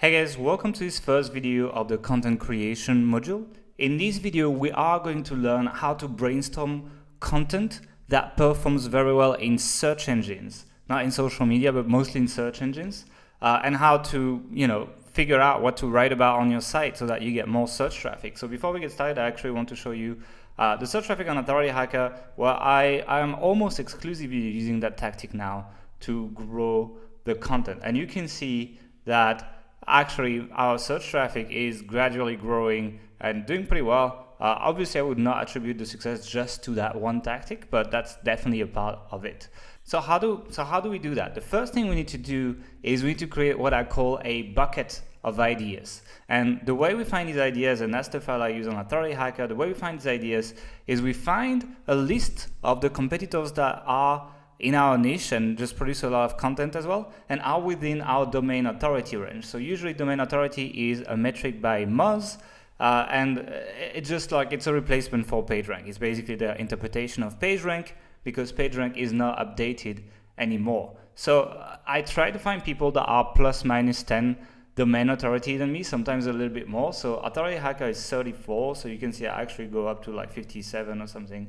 Hey guys, welcome to this first video of the content creation module. In this video, we are going to learn how to brainstorm content that performs very well in search engines, not in social media, but mostly in search engines, and how to, figure out what to write about on your site so that you get more search traffic. So before we get started, I actually want to show you the search traffic on Authority Hacker, where I am almost exclusively using that tactic now to grow the content. And you can see that actually our search traffic is gradually growing and doing pretty well. Obviously, I would not attribute the success just to that one tactic, but that's definitely a part of it. So how do we do that? The first thing we need to do is we need to create what I call a bucket of ideas. And the way we find these ideas, and that's the file I use on Authority Hacker, the way we find these ideas is we find a list of the competitors that are in our niche and just produce a lot of content as well, and are within our domain authority range. So usually domain authority is a metric by Moz, and it's just like it's a replacement for PageRank. It's basically the interpretation of PageRank because PageRank is not updated anymore. So I try to find people that are plus minus 10 domain authority than me, sometimes a little bit more. So Authority Hacker is 34, so you can see I actually go up to like 57 or something.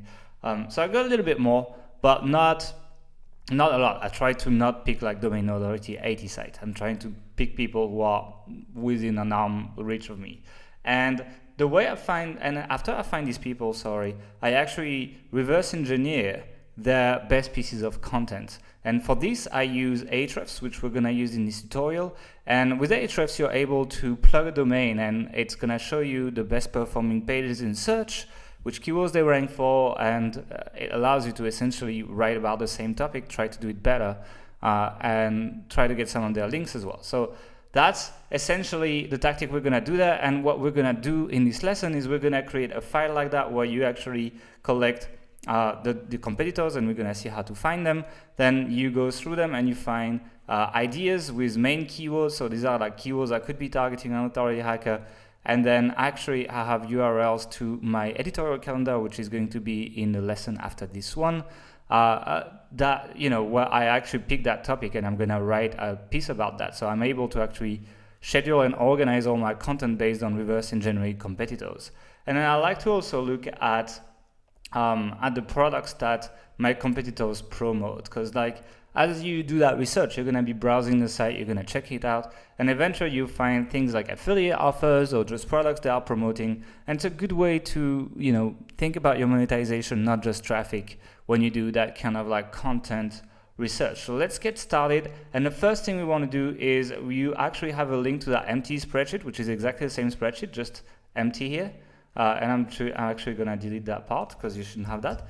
So I got a little bit more, but not a lot. I try to not pick like domain authority 80 site. I'm trying to pick people who are within an arm reach of me. And the way I find, and after I find these people, I actually reverse engineer their best pieces of content. And for this, I use Ahrefs, which we're gonna use in this tutorial. And with Ahrefs, you're able to plug a domain and it's gonna show you the best performing pages in search, which keywords they rank for, and it allows you to essentially write about the same topic, try to do it better, and try to get some of their links as well. So that's essentially the tactic we're gonna do there. And what we're gonna do in this lesson is we're gonna create a file like that where you actually collect the competitors, and we're gonna see how to find them. Then you go through them and you find ideas with main keywords. So these are like keywords I could be targeting on Authority Hacker. And then actually I have URLs to my editorial calendar, which is going to be in the lesson after this one, where I actually pick that topic and I'm going to write a piece about that. So I'm able to actually schedule and organize all my content based on reverse engineering competitors. And then I like to also look at the products that my competitors promote, because as you do that research, you're going to be browsing the site, you're going to check it out, and eventually you find things like affiliate offers or just products they are promoting. And it's a good way to, think about your monetization, not just traffic, when you do that kind of like content research. So let's get started. And the first thing we want to do is you actually have a link to that empty spreadsheet, which is exactly the same spreadsheet, just empty here. And I'm actually going to delete that part because you shouldn't have that.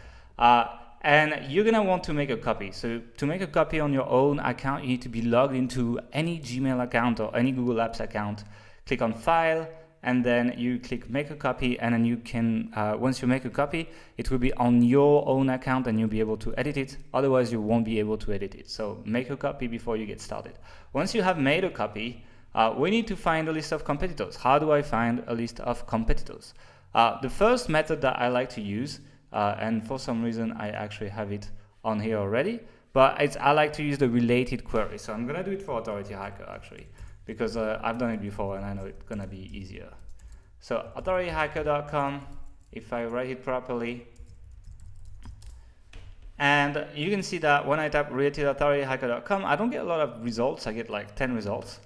And you're gonna want to make a copy. So to make a copy on your own account, you need to be logged into any Gmail account or any Google Apps account. Click on File, and then you click Make a Copy, and then you can, once you make a copy, it will be on your own account and you'll be able to edit it. Otherwise, you won't be able to edit it. So make a copy before you get started. Once you have made a copy, we need to find a list of competitors. How do I find a list of competitors? The first method that I like to use, and for some reason I actually have it on here already, but I like to use the related query. So I'm gonna do it for Authority Hacker actually, because I've done it before and I know it's gonna be easier. So authorityhacker.com, if I write it properly, and you can see that when I type related authorityhacker.com, I don't get a lot of results. I get like 10 results,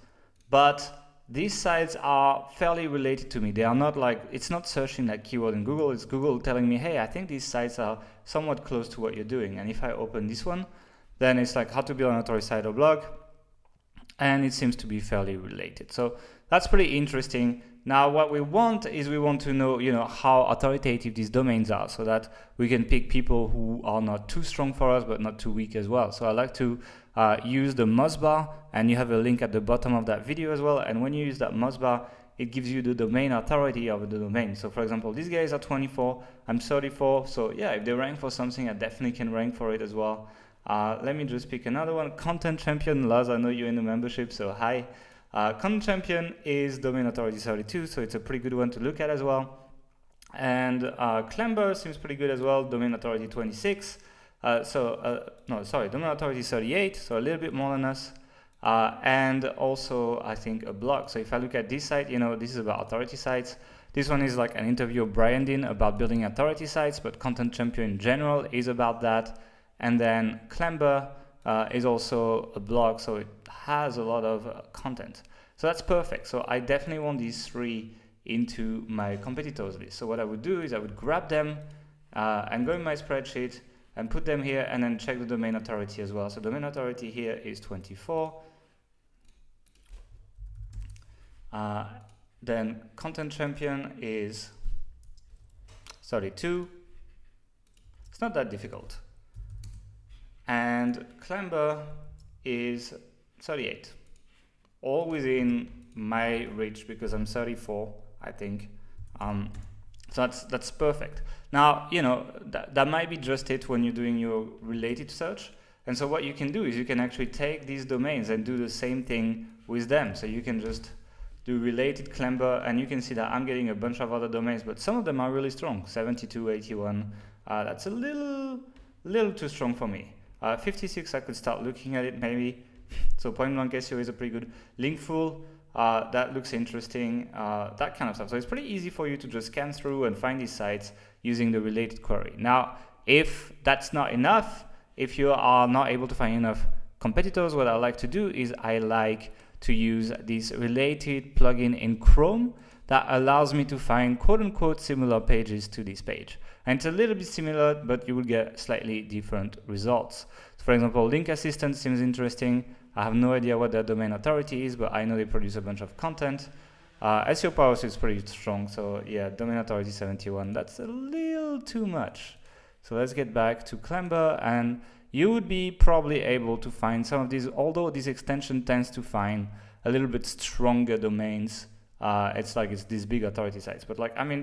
but these sites are fairly related to me. They are not like, it's not searching that keyword in Google, it's Google telling me, hey, I think these sites are somewhat close to what you're doing. And if I open this one, then it's like how to build an authority site or blog, and it seems to be fairly related. So that's pretty interesting. Now what we want is we want to know, how authoritative these domains are, so that we can pick people who are not too strong for us, but not too weak as well. So I like to use the Mozbar, and you have a link at the bottom of that video as well. And when you use that Mozbar, it gives you the domain authority of the domain. So for example, these guys are 24, I'm 34. So yeah, if they rank for something, I definitely can rank for it as well. Let me just pick another one. Content Champion, Laz, I know you're in the membership, so hi. Content Champion is domain authority 32, so it's a pretty good one to look at as well. And Clamber seems pretty good as well, domain authority 26. Domain authority 38, so a little bit more than us. and also I think a blog. So if I look at this site, this is about authority sites. This one is like an interview of Brian Dean about building authority sites, but Content Champion in general is about that. And then Clamber is also a blog, so it has a lot of content. So that's perfect. So I definitely want these 3 into my competitors list. So what I would do is I would grab them and go in my spreadsheet and put them here, and then check the domain authority as well. So domain authority here is 24. Then Content Champion is 32. It's not that difficult. And Clamber is 38. All within my reach because I'm 34, I think. So that's perfect. Now, that might be just it when you're doing your related search. And so what you can do is you can actually take these domains and do the same thing with them. So you can just do related Clamber, and you can see that I'm getting a bunch of other domains, but some of them are really strong. 72, 81. That's a little too strong for me. 56, I could start looking at it maybe. So point blank SEO is a pretty good. Linkful, that looks interesting, that kind of stuff. So it's pretty easy for you to just scan through and find these sites using the related query. Now, if that's not enough, if you are not able to find enough competitors, what I like to do is I like to use this related plugin in Chrome that allows me to find quote-unquote similar pages to this page. And it's a little bit similar, but you will get slightly different results. So for example, Link Assistant seems interesting. I have no idea what their domain authority is, but I know they produce a bunch of content. SEO Power is pretty strong, so yeah, domain authority 71. That's a little too much. So let's get back to Clamber, and you would be probably able to find some of these, although this extension tends to find a little bit stronger domains. It's these big authority sites, but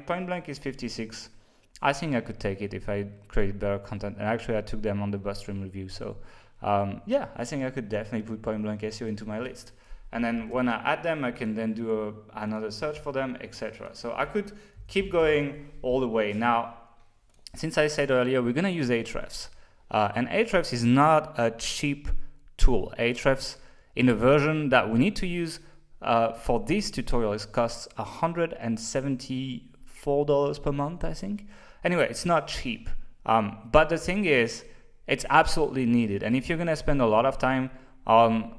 point blank is 56. I think I could take it if I created better content, and actually I took them on the Bustream review. So yeah, I think I could definitely put point blank SEO into my list. And then when I add them, I can then do another search for them, etc. So I could keep going all the way. Now, since I said earlier, we're going to use Ahrefs. And Ahrefs is not a cheap tool. Ahrefs, in the version that we need to use for this tutorial, it costs $174 per month, I think. Anyway, it's not cheap. But the thing is, it's absolutely needed. And if you're going to spend a lot of time on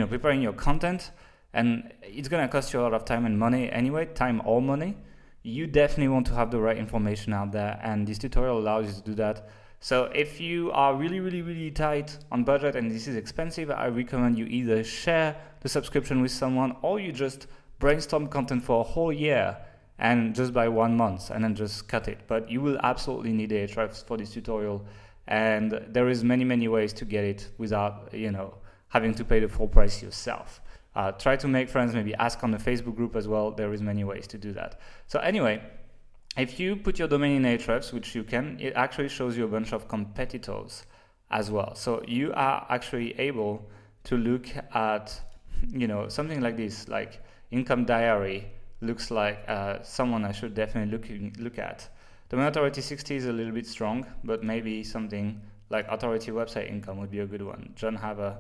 preparing your content, and it's going to cost you a lot of time and money anyway, time or money, you definitely want to have the right information out there, and this tutorial allows you to do that. So if you are really tight on budget and this is expensive, I recommend you either share the subscription with someone, or you just brainstorm content for a whole year and just buy 1 month and then just cut it. But you will absolutely need Ahrefs for this tutorial, and there is many ways to get it without having to pay the full price yourself. Try to make friends, maybe ask on the Facebook group as well. There is many ways to do that. So anyway, if you put your domain in Ahrefs, which you can, it actually shows you a bunch of competitors as well. So you are actually able to look at, something like this, like Income Diary looks like someone I should definitely look at. Domain authority 60 is a little bit strong, but maybe something like authority website income would be a good one. John Haver,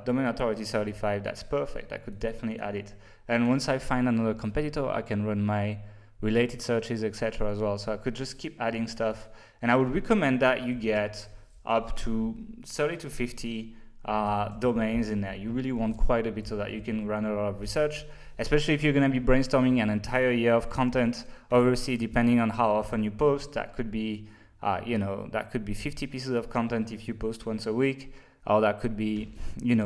domain authority 35, that's perfect. I could definitely add it. And once I find another competitor, I can run my related searches, etc. as well. So I could just keep adding stuff. And I would recommend that you get up to 30 to 50 domains in there. You really want quite a bit so that you can run a lot of research, especially if you're going to be brainstorming an entire year of content. Obviously, depending on how often you post, that could be, that could be 50 pieces of content if you post once a week, or that could be,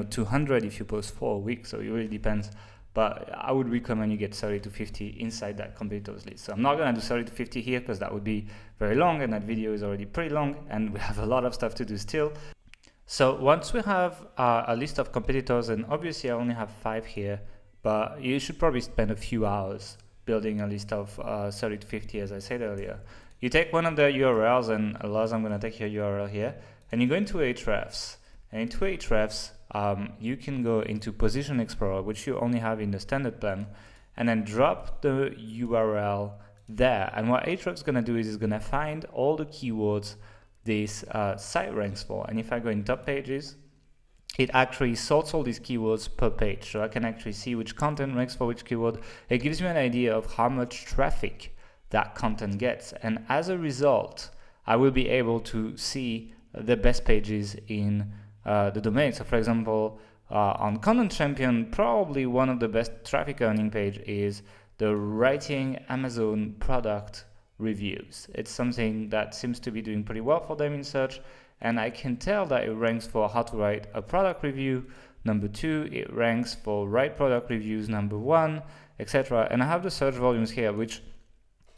200 if you post 4 a week. So it really depends. But I would recommend you get 30 to 50 inside that competitors list. So I'm not going to do 30 to 50 here because that would be very long, and that video is already pretty long, and we have a lot of stuff to do still. So once we have a list of competitors, and obviously I only have 5 here, but you should probably spend a few hours building a list of 30 to 50, as I said earlier. You take one of the URLs, and Lars, I'm going to take your URL here, and you go into Ahrefs. And into Ahrefs, you can go into Position Explorer, which you only have in the standard plan, and then drop the URL there. And what Ahrefs is going to do is it's going to find all the keywords this site ranks for. And if I go in top pages, it actually sorts all these keywords per page. So I can actually see which content ranks for which keyword. It gives me an idea of how much traffic that content gets. And as a result, I will be able to see the best pages in the domain. So for example, on Content Champion, probably one of the best traffic earning page is the writing Amazon product reviews. It's something that seems to be doing pretty well for them in search. And I can tell that it ranks for how to write a product review, number 2, it ranks for write product reviews, number 1, etc. And I have the search volumes here, which,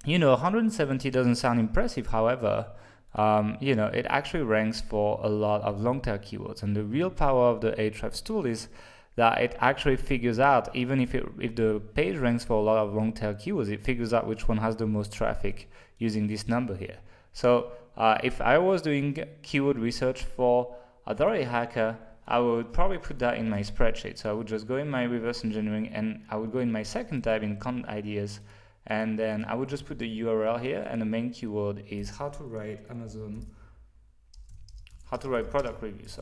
170 doesn't sound impressive. However, it actually ranks for a lot of long tail keywords. And the real power of the Ahrefs tool is that it actually figures out, even if the page ranks for a lot of long tail keywords, it figures out which one has the most traffic using this number here. So if I was doing keyword research for Authority Hacker, I would probably put that in my spreadsheet. So I would just go in my reverse engineering and I would go in my second tab in content ideas, and then I would just put the URL here, and the main keyword is how to write product reviews,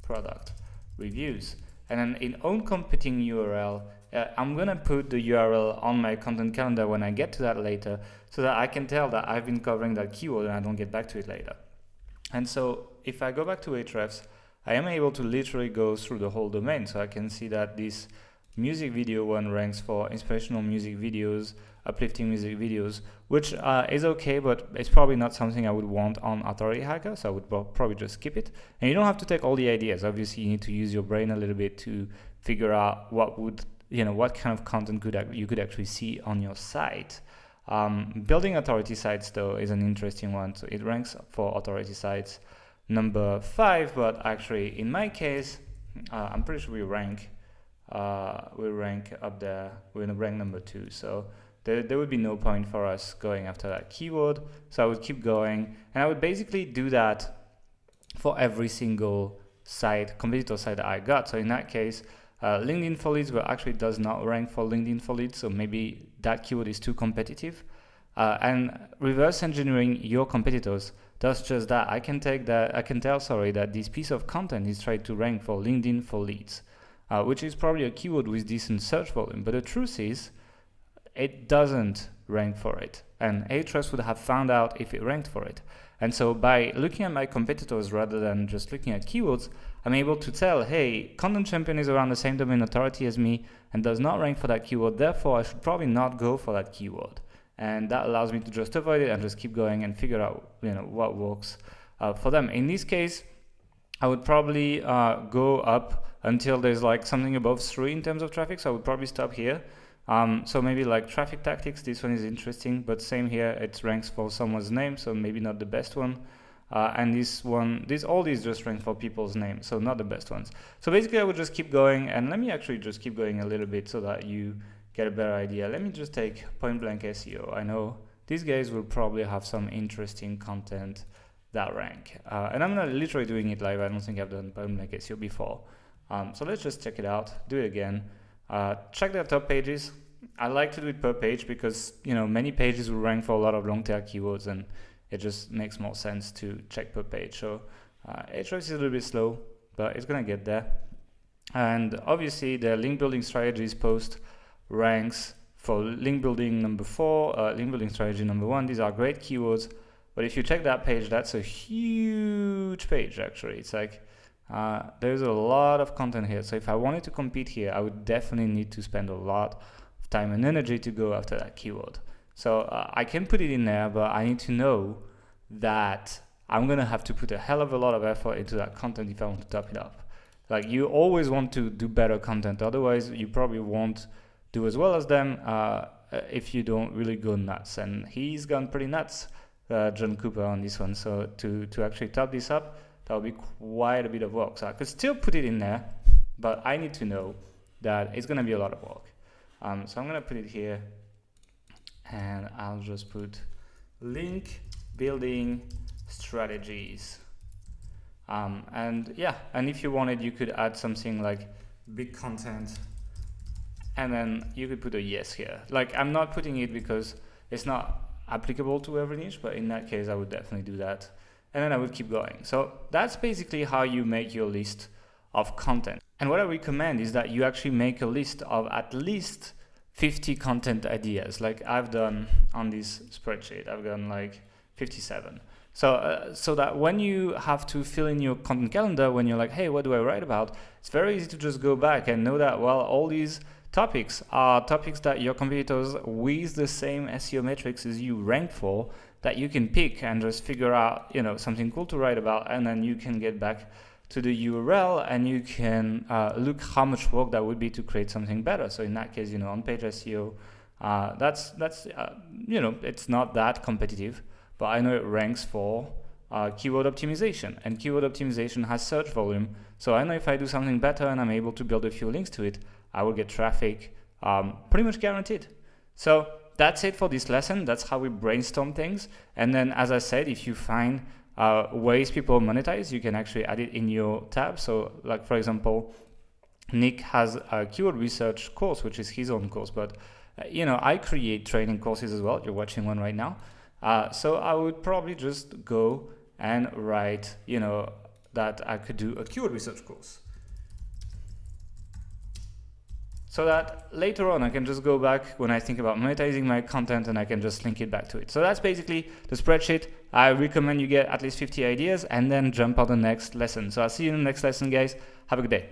product reviews. And then in own competing URL, I'm gonna put the URL on my content calendar when I get to that later, so that I can tell that I've been covering that keyword and I don't get back to it later. And so if I go back to Ahrefs, I am able to literally go through the whole domain. So I can see that this music video one ranks for inspirational music videos, uplifting music videos, which is okay, but it's probably not something I would want on Authority Hacker, so I would probably just skip it. And you don't have to take all the ideas. Obviously, you need to use your brain a little bit to figure out what kind of content you could actually see on your site. Building authority sites, though, is an interesting one. So it ranks for authority sites number 5, but actually, in my case, I'm pretty sure we rank up there. We're in rank number 2, so there would be no point for us going after that keyword. So I would keep going, and I would basically do that for every single competitor site that I got. So in that case, LinkedIn for leads, but actually does not rank for LinkedIn for leads, so maybe that keyword is too competitive. And reverse engineering your competitors does just that. I can tell that this piece of content is trying to rank for LinkedIn for leads, which is probably a keyword with decent search volume. But the truth is, it doesn't rank for it, and Ahrefs would have found out if it ranked for it. And so by looking at my competitors rather than just looking at keywords, I'm able to tell, hey, Content Champion is around the same domain authority as me and does not rank for that keyword, therefore I should probably not go for that keyword. And that allows me to just avoid it and just keep going and figure out what works for them. In this case, I would probably go up until there's like something above 3 in terms of traffic, so I would probably stop here. So maybe like traffic tactics, this one is interesting, but same here, it ranks for someone's name, so maybe not the best one. And all these just rank for people's names, so not the best ones. So basically I would just keep going, and let me actually just keep going a little bit so that you get a better idea. Let me just take Point Blank SEO. I know these guys will probably have some interesting content that rank. And I'm not literally doing it live. I don't think I've done Point Blank SEO before. So let's just check it out, do it again. Check their top pages. I like to do it per page because many pages will rank for a lot of long tail keywords, and it just makes more sense to check per page. So Ahrefs is a little bit slow, but it's gonna get there. And obviously the link building strategies post ranks for link building number 4, link building strategy number 1. These are great keywords, but if you check that page, that's a huge page actually. It's like there's a lot of content here. So if I wanted to compete here, I would definitely need to spend a lot of time and energy to go after that keyword. So I can put it in there, but I need to know that I'm gonna have to put a hell of a lot of effort into that content if I want to top it up. Like, you always want to do better content, otherwise you probably won't do as well as them if you don't really go nuts. And he's gone pretty nuts, John Cooper, on this one. So to actually top this up, that would be quite a bit of work. So I could still put it in there, but I need to know that it's going to be a lot of work. So I'm going to put it here, and I'll just put link building strategies. And if you wanted, you could add something like big content, and then you could put a yes here. Like, I'm not putting it because it's not applicable to every niche, but in that case I would definitely do that, and then I would keep going. So that's basically how you make your list of content. And what I recommend is that you actually make a list of at least 50 content ideas, like I've done on this spreadsheet. I've done like 57. So that when you have to fill in your content calendar, when you're like, hey, what do I write about? It's very easy to just go back and know that, well, all these topics are topics that your competitors with the same SEO metrics as you rank for, that you can pick and just figure out, something cool to write about, and then you can get back to the URL and you can look how much work that would be to create something better. So in that case, on-page SEO, that's it's not that competitive, but I know it ranks for keyword optimization, and keyword optimization has search volume. So I know if I do something better and I'm able to build a few links to it, I will get traffic, pretty much guaranteed. So that's it for this lesson. That's how we brainstorm things. And then, as I said, if you find ways people monetize, you can actually add it in your tab. So like, for example, Nick has a keyword research course, which is his own course, but I create training courses as well. You're watching one right now. So I would probably just go and write, that I could do a keyword research course, so that later on I can just go back when I think about monetizing my content and I can just link it back to it. So that's basically the spreadsheet. I recommend you get at least 50 ideas and then jump on the next lesson. So I'll see you in the next lesson, guys. Have a good day.